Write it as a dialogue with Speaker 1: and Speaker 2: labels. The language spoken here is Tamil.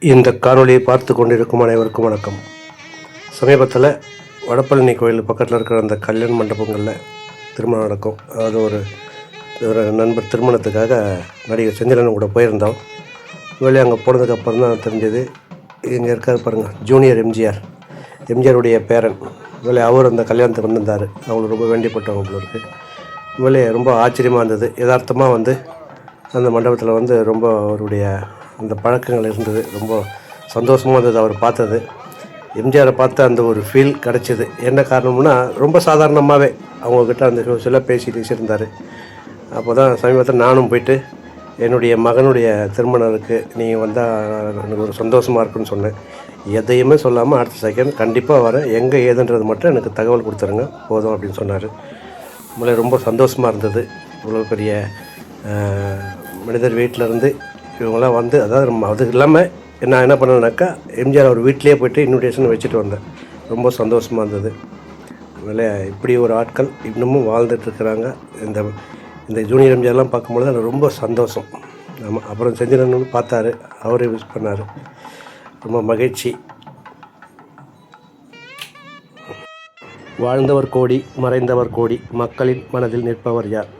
Speaker 1: இந்த காணொலியை பார்த்து கொண்டிருக்கும் அனைவருக்கும் வணக்கம். சமீபத்தில் வடபழனி கோயில் பக்கத்தில் இருக்கிற அந்த கல்யாண மண்டபங்களில் திருமணம் நடக்கும். அது ஒரு நண்பர் திருமணத்துக்காக நடிகர் செந்திலன் கூட போயிருந்தோம். வெளியே அங்கே போனதுக்கப்புறம் தான் தெரிஞ்சது, இங்கே இருக்கார் பாருங்கள், ஜூனியர் எம்ஜிஆருடைய பேரன். வெளியே அவர் அந்த கல்யாணத்துக்கு வந்திருந்தார். அவங்களுக்கு ரொம்ப வேண்டிப்பட்டவங்க போல இருக்குது. வெளியே ரொம்ப ஆச்சரியமாக இருந்தது. யதார்த்தமாக அந்த மண்டபத்தில் ரொம்ப அவருடைய அந்த பழக்கங்கள் இருந்தது. ரொம்ப சந்தோஷமாக இருந்தது அவர் பார்த்தது. எம்ஜிஆரை பார்த்து அந்த ஒரு ஃபீல் கிடச்சிது. என்ன காரணம்னா, ரொம்ப சாதாரணமாகவே அவங்கக்கிட்ட அந்த சில பேசியிருந்தார். அப்போ தான் சமீபத்தில் நானும் போயிட்டு என்னுடைய மகனுடைய திருமணத்துக்கு நீங்கள் வந்தால் எனக்கு ஒரு சந்தோஷமாக இருக்குன்னு சொன்னேன். எதையுமே சொல்லாமல் அடுத்த செகண்ட் கண்டிப்பாக வரேன், எங்கே ஏதுன்றது மட்டும் எனக்கு தகவல் கொடுத்துருங்க போதும் அப்படின்னு சொன்னார். உங்களை ரொம்ப சந்தோஷமாக இருந்தது. இவ்வளோ பெரிய மனிதர் வீட்டிலேருந்து இவங்களாம் அதாவது நம்ம அது இல்லாமல் நான் என்ன பண்ணேன்னாக்கா, எம்ஜிஆர் அவர் வீட்டிலே போய்ட்டு இன்விடேஷன் வச்சுட்டு வந்தேன். ரொம்ப சந்தோஷமாக இருந்தது. அதனால் இப்படி ஒரு ஆட்கள் இன்னமும் வாழ்ந்துட்டுருக்குறாங்க. இந்த ஜூனியர் எம்ஜிஆர்லாம் பார்க்கும்பொழுது எனக்கு ரொம்ப சந்தோஷம். ஆமாம், அப்புறம் செஞ்சிடணும்னு பார்த்தாரு, அவரே விஷ் பண்ணார். ரொம்ப மகிழ்ச்சி. வாழ்ந்தவர் கோடி, மறைந்தவர் கோடி, மக்களின் மனதில் நிற்பவர் யார்?